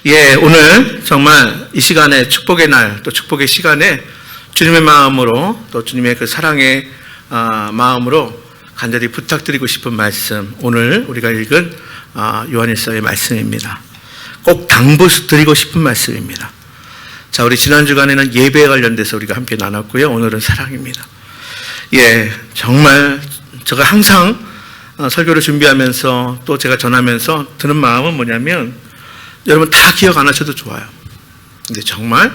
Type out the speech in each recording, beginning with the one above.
예, 오늘 정말 이 시간에 축복의 날, 또 축복의 시간에 주님의 마음으로 또 주님의 그 사랑의 마음으로 간절히 부탁드리고 싶은 말씀, 오늘 우리가 읽은 요한일서의 말씀입니다. 꼭 당부드리고 싶은 말씀입니다. 자, 우리 지난 주간에는 예배에 관련돼서 우리가 함께 나눴고요. 오늘은 사랑입니다. 예, 정말 제가 항상 설교를 준비하면서 또 제가 전하면서 드는 마음은 뭐냐면, 여러분 다 기억 안 하셔도 좋아요. 근데 정말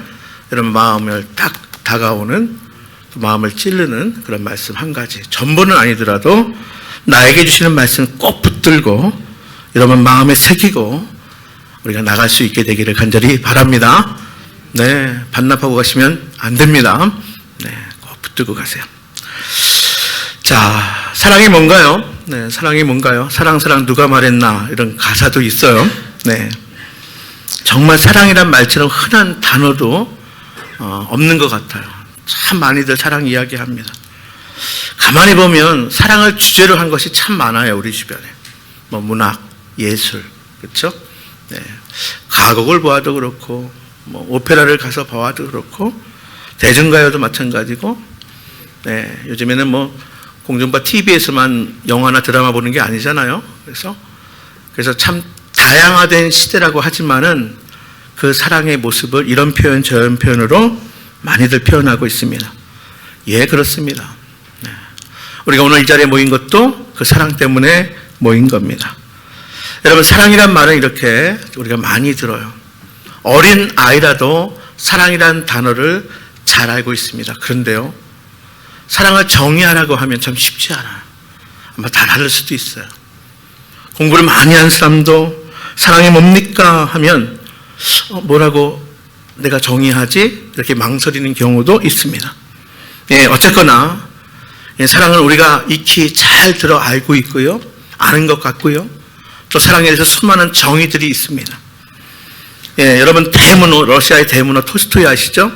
여러분 마음을 딱 다가오는, 마음을 찌르는 그런 말씀 한 가지, 전부는 아니더라도 나에게 주시는 말씀 꼭 붙들고 여러분 마음에 새기고 우리가 나갈 수 있게 되기를 간절히 바랍니다. 네, 반납하고 가시면 안 됩니다. 네, 꼭 붙들고 가세요. 자, 사랑이 뭔가요? 네, 사랑이 뭔가요? 사랑 누가 말했나, 이런 가사도 있어요. 네, 정말 사랑이란 말처럼 흔한 단어도 없는 것 같아요. 참 많이들 사랑 이야기합니다. 가만히 보면 사랑을 주제로 한 것이 참 많아요. 우리 주변에 뭐 문학, 예술, 그렇죠? 네, 가곡을 보아도 그렇고, 뭐 오페라를 가서 보아도 그렇고, 대중가요도 마찬가지고, 네, 요즘에는 뭐 공중파 TV에서만 영화나 드라마 보는 게 아니잖아요. 그래서 참 다양화된 시대라고 하지만은 그 사랑의 모습을 이런 표현 저런 표현으로 많이들 표현하고 있습니다. 예, 그렇습니다. 네. 우리가 오늘 이 자리에 모인 것도 그 사랑 때문에 모인 겁니다. 여러분, 사랑이란 말은 이렇게 우리가 많이 들어요. 어린 아이라도 사랑이란 단어를 잘 알고 있습니다. 그런데요, 사랑을 정의하라고 하면 참 쉽지 않아요. 아마 다 다를 수도 있어요. 공부를 많이 한 사람도 사랑이 뭡니까 하면 뭐라고 내가 정의하지? 이렇게 망설이는 경우도 있습니다. 예, 어쨌거나 사랑은 우리가 익히 잘 들어 알고 있고요, 아는 것 같고요, 또 사랑에 대해서 수많은 정의들이 있습니다. 예, 여러분 대문호, 러시아의 대문호 톨스토이 아시죠?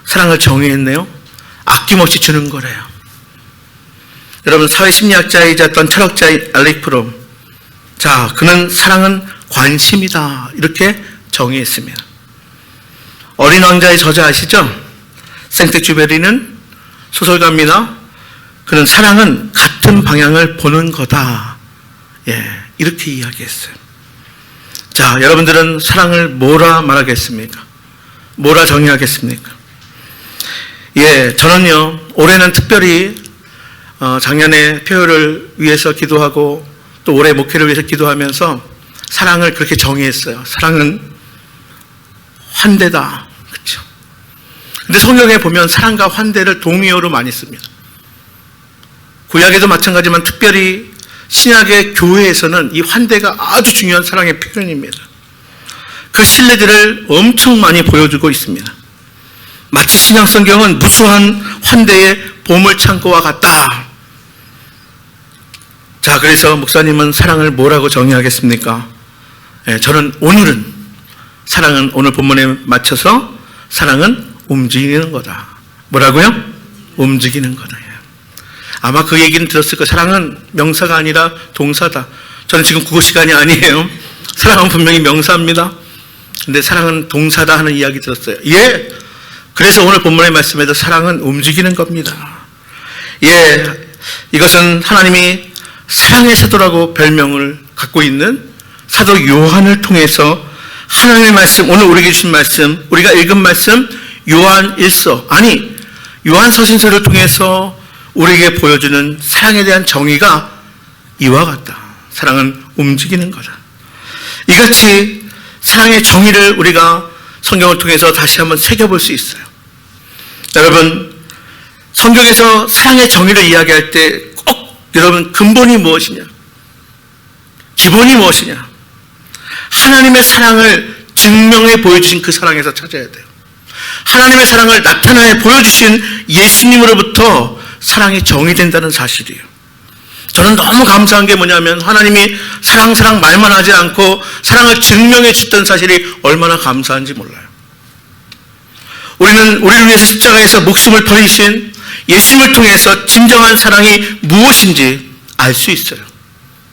사랑을 정의했네요. 아낌없이 주는 거래요. 여러분, 사회심리학자이자 철학자의 알렉 프롬, 자, 그는 사랑은 관심이다, 이렇게 정의했습니다. 어린 왕자의 저자 아시죠? 생텍쥐베리는 소설가입니다. 그는 사랑은 같은 방향을 보는 거다, 예, 이렇게 이야기했어요. 자, 여러분들은 사랑을 뭐라 말하겠습니까? 뭐라 정의하겠습니까? 예, 저는요, 올해는 특별히 작년에 표효를 위해서 기도하고 또 올해 목회를 위해서 기도하면서 사랑을 그렇게 정의했어요. 사랑은 환대다. 그렇죠? 근데 성경에 보면 사랑과 환대를 동의어로 많이 씁니다. 구약에도 마찬가지지만 특별히 신약의 교회에서는 이 환대가 아주 중요한 사랑의 표현입니다. 그 신뢰들을 엄청 많이 보여주고 있습니다. 마치 신약 성경은 무수한 환대의 보물창고와 같다. 자, 그래서 목사님은 사랑을 뭐라고 정의하겠습니까? 예, 저는 사랑은 오늘 본문에 맞춰서 사랑은 움직이는 거다. 뭐라고요? 움직이는 거다. 아마 그 얘기는 들었을 거예요. 사랑은 명사가 아니라 동사다. 저는 지금 국어 시간이 아니에요. 사랑은 분명히 명사입니다. 근데 사랑은 동사다 하는 이야기 들었어요. 예, 그래서 오늘 본문의 말씀에도 사랑은 움직이는 겁니다. 예, 이것은 하나님이 사랑의 사도라고 별명을 갖고 있는 사도 요한을 통해서 하나님의 말씀, 오늘 우리에게 주신 말씀, 우리가 읽은 말씀, 요한일서, 아니 요한서신서를 통해서 우리에게 보여주는 사랑에 대한 정의가 이와 같다. 사랑은 움직이는 거다. 이같이 사랑의 정의를 우리가 성경을 통해서 다시 한번 새겨볼 수 있어요. 여러분, 성경에서 사랑의 정의를 이야기할 때 꼭 여러분 근본이 무엇이냐, 기본이 무엇이냐, 하나님의 사랑을 증명해 보여주신 그 사랑에서 찾아야 돼요. 하나님의 사랑을 나타내 보여주신 예수님으로부터 사랑이 정의된다는 사실이에요. 저는 너무 감사한 게 뭐냐면, 하나님이 사랑 말만 하지 않고 사랑을 증명해 주셨다는 사실이 얼마나 감사한지 몰라요. 우리는 우리를 위해서 십자가에서 목숨을 버리신 예수님을 통해서 진정한 사랑이 무엇인지 알 수 있어요.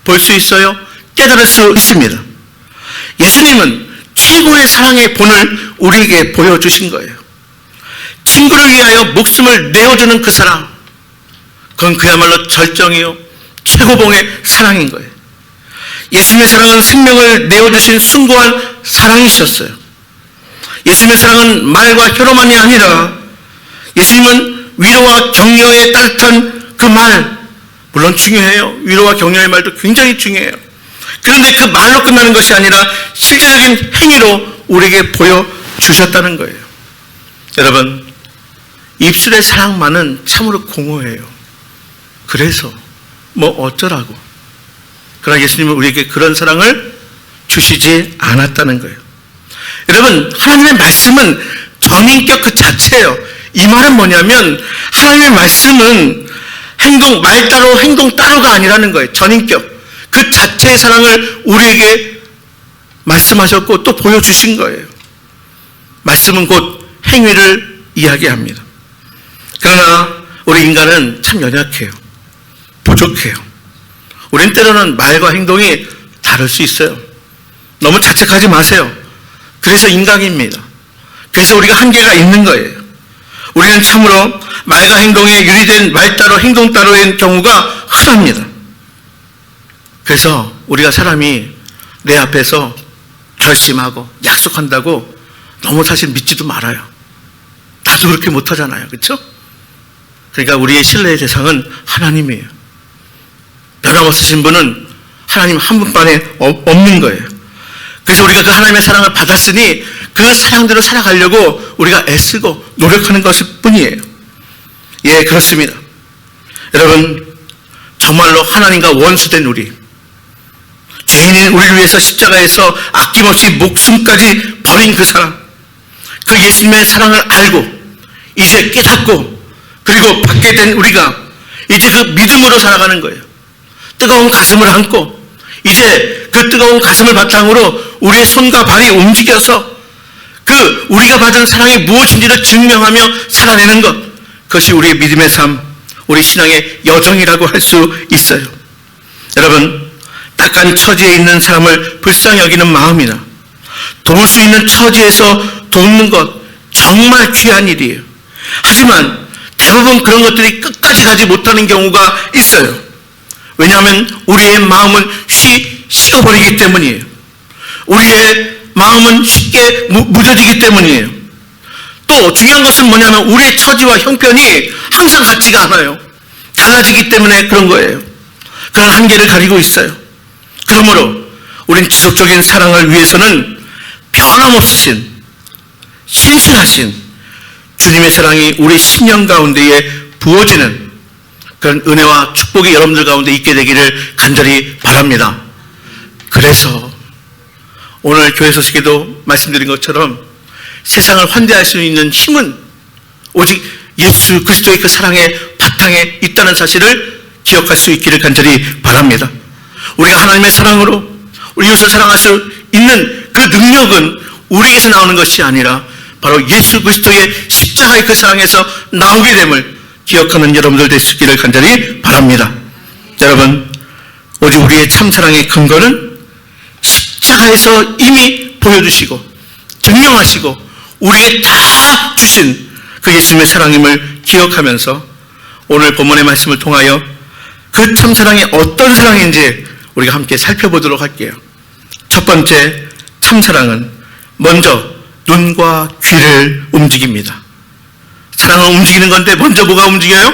볼 수 있어요. 깨달을 수 있습니다. 예수님은 최고의 사랑의 본을 우리에게 보여주신 거예요. 친구를 위하여 목숨을 내어주는 그 사랑, 그건 그야말로 절정이요 최고봉의 사랑인 거예요. 예수님의 사랑은 생명을 내어주신 숭고한 사랑이셨어요. 예수님의 사랑은 말과 혀로만이 아니라 예수님은 위로와 격려에 따뜻한 그 말, 물론 중요해요. 위로와 격려의 말도 굉장히 중요해요. 그런데 그 말로 끝나는 것이 아니라 실제적인 행위로 우리에게 보여주셨다는 거예요. 여러분, 입술의 사랑만은 참으로 공허해요. 그래서 뭐 어쩌라고. 그러나 예수님은 우리에게 그런 사랑을 주시지 않았다는 거예요. 여러분, 하나님의 말씀은 전인격 그 자체예요. 이 말은 뭐냐면 하나님의 말씀은 행동 말 따로 행동 따로가 아니라는 거예요. 전인격 그 자체의 사랑을 우리에게 말씀하셨고 또 보여주신 거예요. 말씀은 곧 행위를 이야기합니다. 그러나 우리 인간은 참 연약해요. 부족해요. 우린 때로는 말과 행동이 다를 수 있어요. 너무 자책하지 마세요. 그래서 인간입니다. 그래서 우리가 한계가 있는 거예요. 우리는 참으로 말과 행동에 유리된 말 따로 행동 따로인 경우가 흔합니다. 그래서 우리가 사람이 내 앞에서 결심하고 약속한다고 너무 사실 믿지도 말아요. 나도 그렇게 못하잖아요. 그렇죠? 그러니까 우리의 신뢰의 대상은 하나님이에요. 변함없으신 분은 하나님 한 분만에 없는 거예요. 그래서 우리가 그 하나님의 사랑을 받았으니 그 사랑대로 살아가려고 우리가 애쓰고 노력하는 것일 뿐이에요. 예, 그렇습니다. 여러분, 정말로 하나님과 원수된 우리, 죄인인 우리를 위해서 십자가에서 아낌없이 목숨까지 버린 그 사랑, 그 예수님의 사랑을 알고 이제 깨닫고 그리고 받게 된 우리가 이제 그 믿음으로 살아가는 거예요. 뜨거운 가슴을 안고 이제 그 뜨거운 가슴을 바탕으로 우리의 손과 발이 움직여서 그 우리가 받은 사랑이 무엇인지를 증명하며 살아내는 것, 그것이 우리의 믿음의 삶, 우리 신앙의 여정이라고 할 수 있어요. 여러분, 딱한 처지에 있는 사람을 불쌍히 여기는 마음이나 도울 수 있는 처지에서 돕는 것 정말 귀한 일이에요. 하지만 대부분 그런 것들이 끝까지 가지 못하는 경우가 있어요. 왜냐하면 우리의 마음은 식어버리기 때문이에요. 우리의 마음은 쉽게 무뎌지기 때문이에요. 또 중요한 것은 뭐냐면 우리의 처지와 형편이 항상 같지가 않아요. 달라지기 때문에 그런 거예요. 그런 한계를 가리고 있어요. 그러므로 우린 지속적인 사랑을 위해서는 변함없으신 신실하신 주님의 사랑이 우리 심령 가운데에 부어지는 그런 은혜와 축복이 여러분들 가운데 있게 되기를 간절히 바랍니다. 그래서 오늘 교회 소식에도 말씀드린 것처럼 세상을 환대할 수 있는 힘은 오직 예수 그리스도의 그 사랑의 바탕에 있다는 사실을 기억할 수 있기를 간절히 바랍니다. 우리가 하나님의 사랑으로 우리 이웃을 사랑할 수 있는 그 능력은 우리에게서 나오는 것이 아니라 바로 예수 그리스도의 십자가의 그 사랑에서 나오게 됨을 기억하는 여러분들 되시기를 간절히 바랍니다. 여러분, 오직 우리의 참사랑의 근거는 십자가에서 이미 보여주시고 증명하시고 우리에게 다 주신 그 예수님의 사랑임을 기억하면서 오늘 본문의 말씀을 통하여 그 참사랑이 어떤 사랑인지 우리가 함께 살펴보도록 할게요. 첫 번째, 참사랑은 먼저 눈과 귀를 움직입니다. 사랑은 움직이는 건데 먼저 뭐가 움직여요?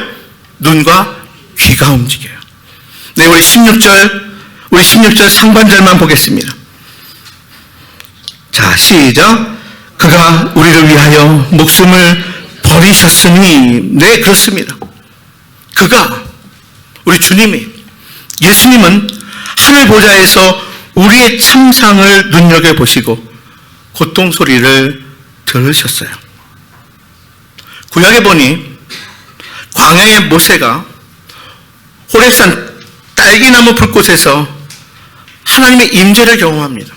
눈과 귀가 움직여요. 네, 우리 16절 상반절만 보겠습니다. 자, 시작. 그가 우리를 위하여 목숨을 버리셨으니. 네, 그렇습니다. 그가, 우리 주님이, 예수님은 하늘 보좌에서 우리의 참상을 눈여겨보시고 고통 소리를 들으셨어요. 구약에 보니 광야의 모세가 호렙산 딸기나무 불꽃에서 하나님의 임재를 경험합니다.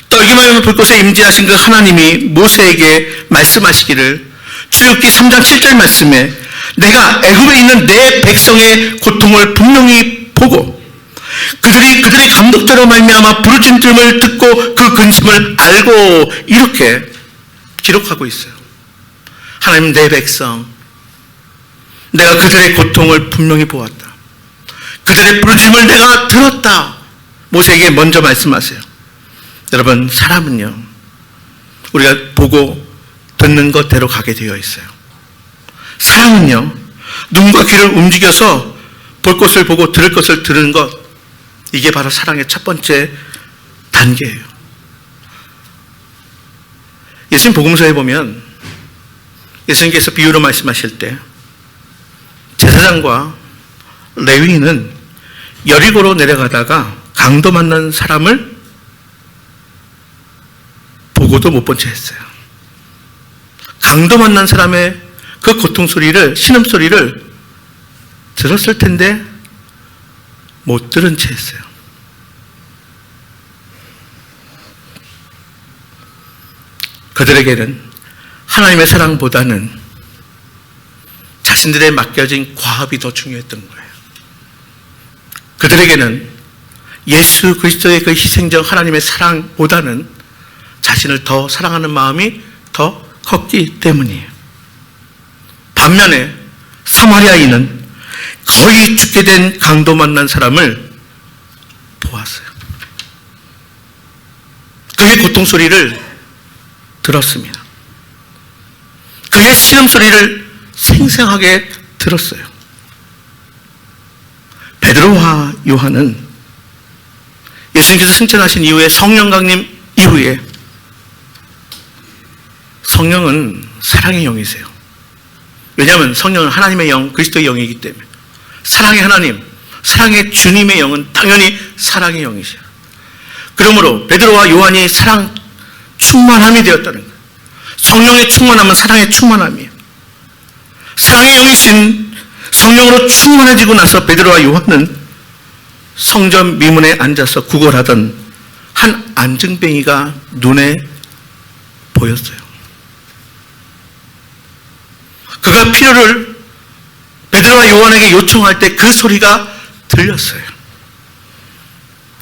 딸기나무 불꽃에 임재하신 그 하나님이 모세에게 말씀하시기를 출애굽기 3장 7절 말씀에 내가 애굽에 있는 내 백성의 고통을 분명히 보고 그들의 감독대로 말미암아 부르짖는 을 듣고 그 근심을 알고 이렇게 기록하고 있어요. 하나님, 내 백성, 내가 그들의 고통을 분명히 보았다. 그들의 부르짖음을 내가 들었다. 모세에게 먼저 말씀하세요. 여러분, 사람은요, 우리가 보고 듣는 것대로 가게 되어 있어요. 사랑은요, 눈과 귀를 움직여서 볼 것을 보고 들을 것을 들은 것, 이게 바로 사랑의 첫 번째 단계예요. 예수님 복음서에 보면 예수님께서 비유로 말씀하실 때 제사장과 레위인은 여리고로 내려가다가 강도 만난 사람을 보고도 못 본 채 했어요. 강도 만난 사람의 그 고통 소리를, 신음 소리를 들었을 텐데 못 들은 채 했어요. 그들에게는 하나님의 사랑보다는 자신들의 맡겨진 과업이 더 중요했던 거예요. 그들에게는 예수 그리스도의 그 희생적 하나님의 사랑보다는 자신을 더 사랑하는 마음이 더 컸기 때문이에요. 반면에 사마리아인은 거의 죽게 된 강도 만난 사람을 보았어요. 그의 고통 소리를 들었습니다. 그의 신음소리를 생생하게 들었어요. 베드로와 요한은 예수님께서 승천하신 이후에 성령 강림 이후에, 성령은 사랑의 영이세요. 왜냐하면 성령은 하나님의 영, 그리스도의 영이기 때문에. 사랑의 하나님, 사랑의 주님의 영은 당연히 사랑의 영이세요. 그러므로 베드로와 요한이 사랑 충만함이 되었다는 거예요. 성령의 충만함은 사랑의 충만함이에요. 사랑의 영이신 성령으로 충만해지고 나서 베드로와 요한은 성전 미문에 앉아서 구걸하던 한 안증뱅이가 눈에 보였어요. 그가 필요를 베드로와 요한에게 요청할 때 그 소리가 들렸어요.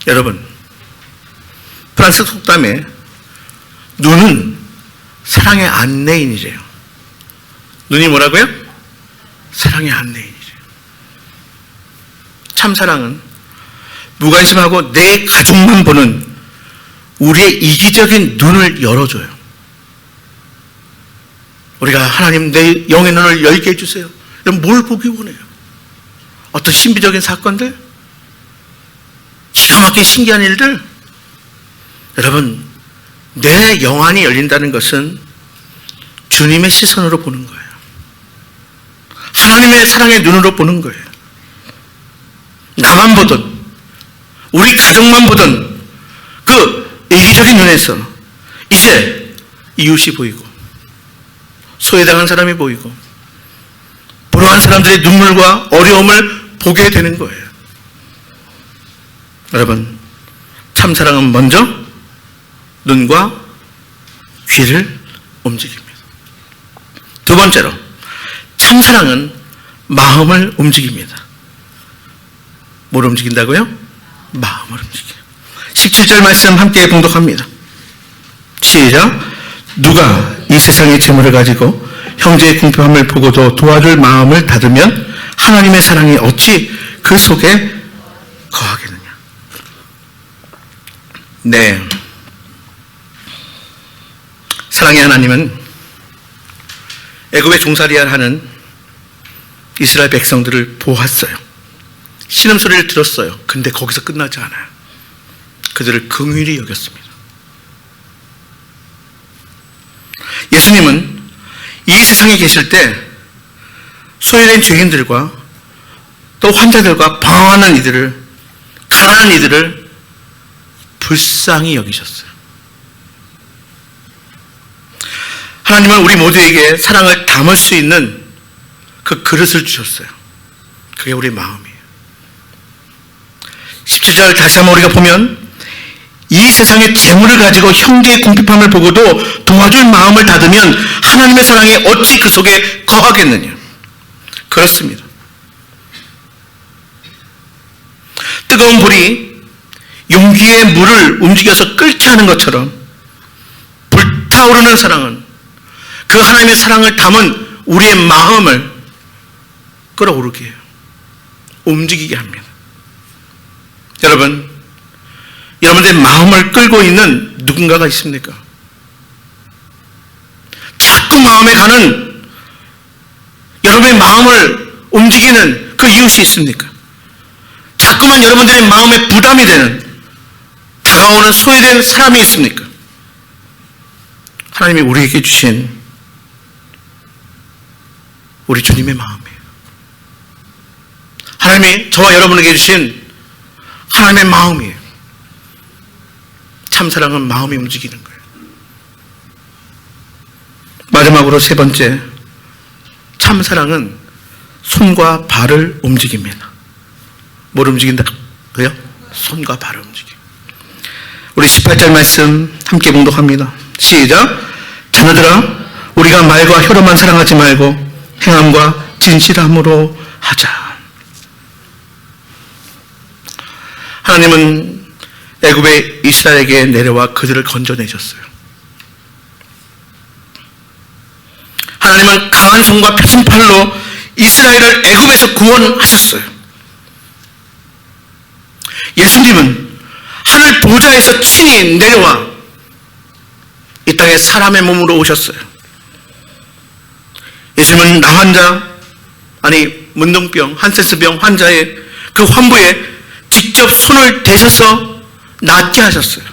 여러분, 프랑스 속담에 눈은 사랑의 안내인이래요. 눈이 뭐라고요? 사랑의 안내인이래요. 참 사랑은 무관심하고 내 가족만 보는 우리의 이기적인 눈을 열어줘요. 우리가 하나님, 내 영의 눈을 열게 해주세요. 이런 뭘 보기 원해요? 어떤 신비적인 사건들? 기가 막힌 신기한 일들? 여러분, 내 영안이 열린다는 것은 주님의 시선으로 보는 거예요. 하나님의 사랑의 눈으로 보는 거예요. 나만 보던, 우리 가족만 보던 그 이기적인 눈에서 이제 이웃이 보이고, 소외당한 사람이 보이고, 불우한 사람들의 눈물과 어려움을 보게 되는 거예요. 여러분, 참사랑은 먼저 눈과 귀를 움직입니다. 두 번째로, 참사랑은 마음을 움직입니다. 뭘 움직인다고요? 마음을 움직여요. 17절 말씀 함께 봉독합니다. 시작. 누가 이 세상의 재물을 가지고 형제의 궁핍함을 보고도 도와줄 마음을 닫으면 하나님의 사랑이 어찌 그 속에 거하겠느냐. 네, 사랑의 하나님은 애굽의 종살이를 하는 이스라엘 백성들을 보았어요. 신음소리를 들었어요. 근데 거기서 끝나지 않아요. 그들을 긍휼히 여겼습니다. 예수님은 이 세상에 계실 때 소외된 죄인들과 또 환자들과 방황하는 이들을, 가난한 이들을 불쌍히 여기셨어요. 하나님은 우리 모두에게 사랑을 담을 수 있는 그 그릇을 주셨어요. 그게 우리 마음이에요. 17절 다시 한번 우리가 보면, 이 세상의 재물을 가지고 형제의 궁핍함을 보고도 도와줄 마음을 닫으면 하나님의 사랑이 어찌 그 속에 거하겠느냐. 그렇습니다. 뜨거운 불이 용기의 물을 움직여서 끓게 하는 것처럼 불타오르는 사랑은 그 하나님의 사랑을 담은 우리의 마음을 끌어오르게 해요. 움직이게 합니다. 여러분, 여러분들의 마음을 끌고 있는 누군가가 있습니까? 자꾸 마음에 가는 여러분의 마음을 움직이는 그 이웃이 있습니까? 자꾸만 여러분들의 마음에 부담이 되는 다가오는 소외된 사람이 있습니까? 하나님이 우리에게 주신 우리 주님의 마음이에요. 하나님이 저와 여러분에게 주신 하나님의 마음이에요. 참사랑은 마음이 움직이는 거예요. 마지막으로 세 번째, 참사랑은 손과 발을 움직입니다. 뭘 움직인다고요? 손과 발을 움직여요. 우리 18절 말씀 함께 봉독합니다. 시작. 자녀들아, 우리가 말과 혀로만 사랑하지 말고 행함과 진실함으로 하자. 하나님은 애굽의 이스라엘에게 내려와 그들을 건져내셨어요. 하나님은 강한 손과 펴진 팔로 이스라엘을 애굽에서 구원하셨어요. 예수님은 하늘 보좌에서 친히 내려와 이 땅에 사람의 몸으로 오셨어요. 예수님은 문둥병, 한센스병 환자의 그 환부에 직접 손을 대셔서 낫게 하셨어요.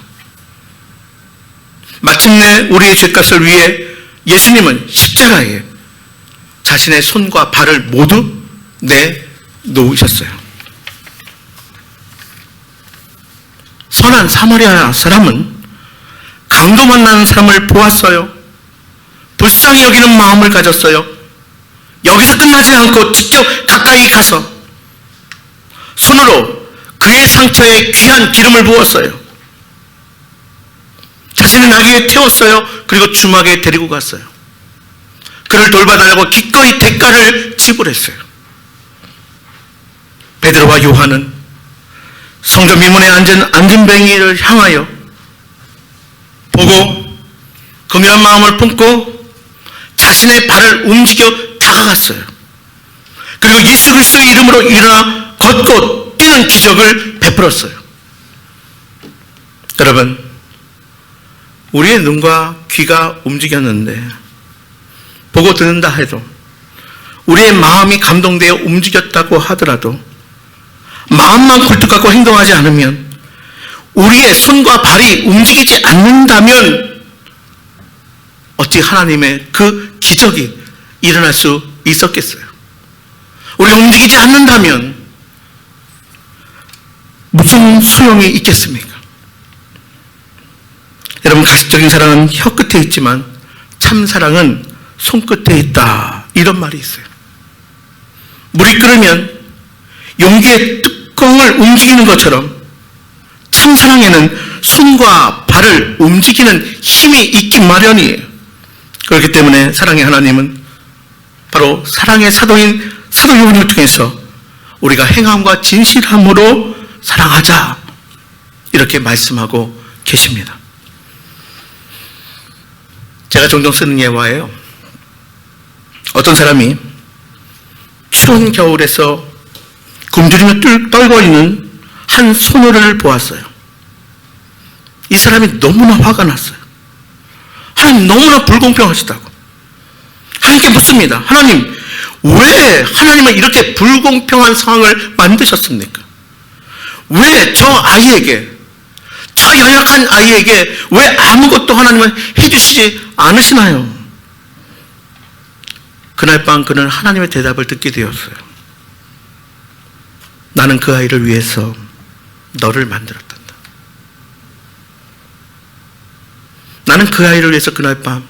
마침내 우리의 죄값을 위해 예수님은 십자가에 자신의 손과 발을 모두 내놓으셨어요. 선한 사마리아 사람은 강도 만나는 사람을 보았어요. 불쌍히 여기는 마음을 가졌어요. 여기서 끝나지 않고 직접 가까이 가서 손으로 그의 상처에 귀한 기름을 부었어요. 자신의 나귀에 태웠어요. 그리고 주막에 데리고 갔어요. 그를 돌봐달라고 기꺼이 대가를 지불했어요. 베드로와 요한은 성전 미문에 앉은 안진뱅이를 향하여 보고 긍휼한 마음을 품고 자신의 발을 움직여 다가갔어요. 그리고 예수 그리스도의 이름으로 일어나 걷고 뛰는 기적을 베풀었어요. 여러분, 우리의 눈과 귀가 움직였는데 보고 듣는다 해도 우리의 마음이 감동되어 움직였다고 하더라도 마음만 굴뚝갖고 행동하지 않으면, 우리의 손과 발이 움직이지 않는다면 어찌 하나님의 그 기적이 일어날 수 있었겠어요? 우리가 움직이지 않는다면 무슨 소용이 있겠습니까? 여러분, 가식적인 사랑은 혀끝에 있지만 참사랑은 손끝에 있다, 이런 말이 있어요. 물이 끓으면 용기의 뚜껑을 움직이는 것처럼 참사랑에는 손과 발을 움직이는 힘이 있기 마련이에요. 그렇기 때문에 사랑의 하나님은 바로 사랑의 사도인 사도 요한을 통해서 우리가 행함과 진실함으로 사랑하자, 이렇게 말씀하고 계십니다. 제가 종종 쓰는 예화예요. 어떤 사람이 추운 겨울에서 굶주리며 떨고 있는 한 소녀를 보았어요. 이 사람이 너무나 화가 났어요. 하나님, 너무나 불공평하시다고 하나님께 묻습니다. 하나님, 왜 하나님은 이렇게 불공평한 상황을 만드셨습니까? 왜 저 아이에게, 저 연약한 아이에게 왜 아무것도 하나님은 해주시지 않으시나요? 그날 밤 그는 하나님의 대답을 듣게 되었어요. 나는 그 아이를 위해서 너를 만들었단다. 나는 그 아이를 위해서 그날 밤,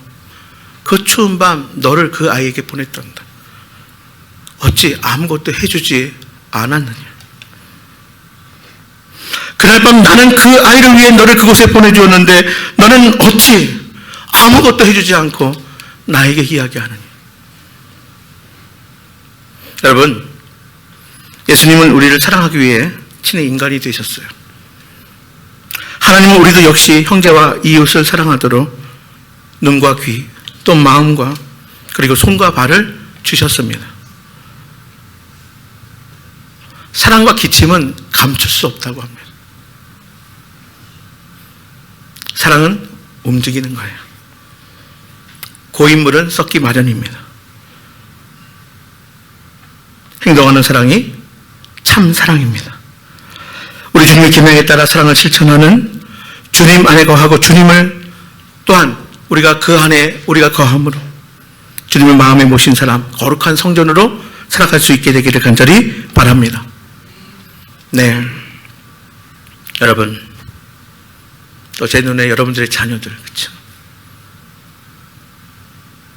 그 추운 밤 너를 그 아이에게 보냈단다. 어찌 아무것도 해주지 않았느냐? 그날 밤 나는 그 아이를 위해 너를 그곳에 보내주었는데 너는 어찌 아무것도 해주지 않고 나에게 이야기하느냐? 여러분, 예수님은 우리를 사랑하기 위해 신의 인간이 되셨어요. 하나님은 우리도 역시 형제와 이웃을 사랑하도록 눈과 귀, 또 마음과 그리고 손과 발을 주셨습니다. 사랑과 기침은 감출 수 없다고 합니다. 사랑은 움직이는 거예요. 고인물은 썩기 마련입니다. 행동하는 사랑이 참 사랑입니다. 우리 주님의 계명에 따라 사랑을 실천하는 주님 안에 거하고 주님을 또한 우리가 그 안에 우리가 거함으로 주님의 마음에 모신 사람, 거룩한 성전으로 살아갈 수 있게 되기를 간절히 바랍니다. 네, 여러분, 또 제 눈에 여러분들의 자녀들, 그렇죠?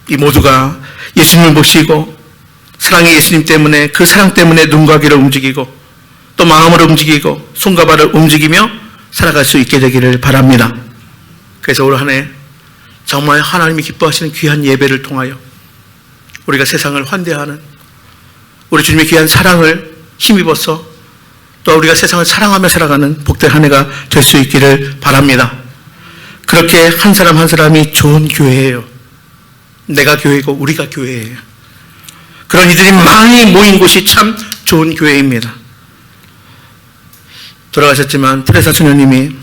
이 모두가 예수님을 모시고 사랑의 예수님 때문에, 그 사랑 때문에 눈과 귀를 움직이고 또 마음을 움직이고 손과 발을 움직이며 살아갈 수 있게 되기를 바랍니다. 그래서 올 한 해 정말 하나님이 기뻐하시는 귀한 예배를 통하여 우리가 세상을 환대하는 우리 주님의 귀한 사랑을 힘입어서 또 우리가 세상을 사랑하며 살아가는 복된 한 해가 될 수 있기를 바랍니다. 그렇게 한 사람 한 사람이 좋은 교회예요. 내가 교회고 우리가 교회예요. 그런 이들이 많이 모인 곳이 참 좋은 교회입니다. 돌아가셨지만 테레사 수녀님이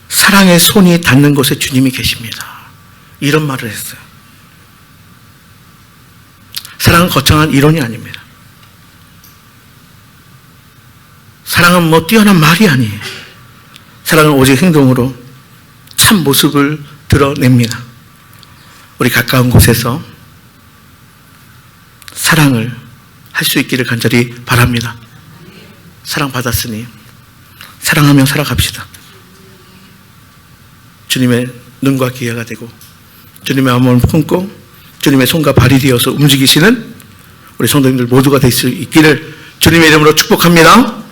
사랑의 손이 닿는 곳에 주님이 계십니다. 이런 말을 했어요. 사랑은 거창한 이론이 아닙니다. 사랑은 뭐 뛰어난 말이 아니에요. 사랑은 오직 행동으로 참 모습을 드러냅니다. 우리 가까운 곳에서 사랑을 할 수 있기를 간절히 바랍니다. 사랑받았으니 사랑하며 살아갑시다. 주님의 눈과 귀가 되고 주님의 마음을 품고 주님의 손과 발이 되어서 움직이시는 우리 성도님들 모두가 될 수 있기를 주님의 이름으로 축복합니다.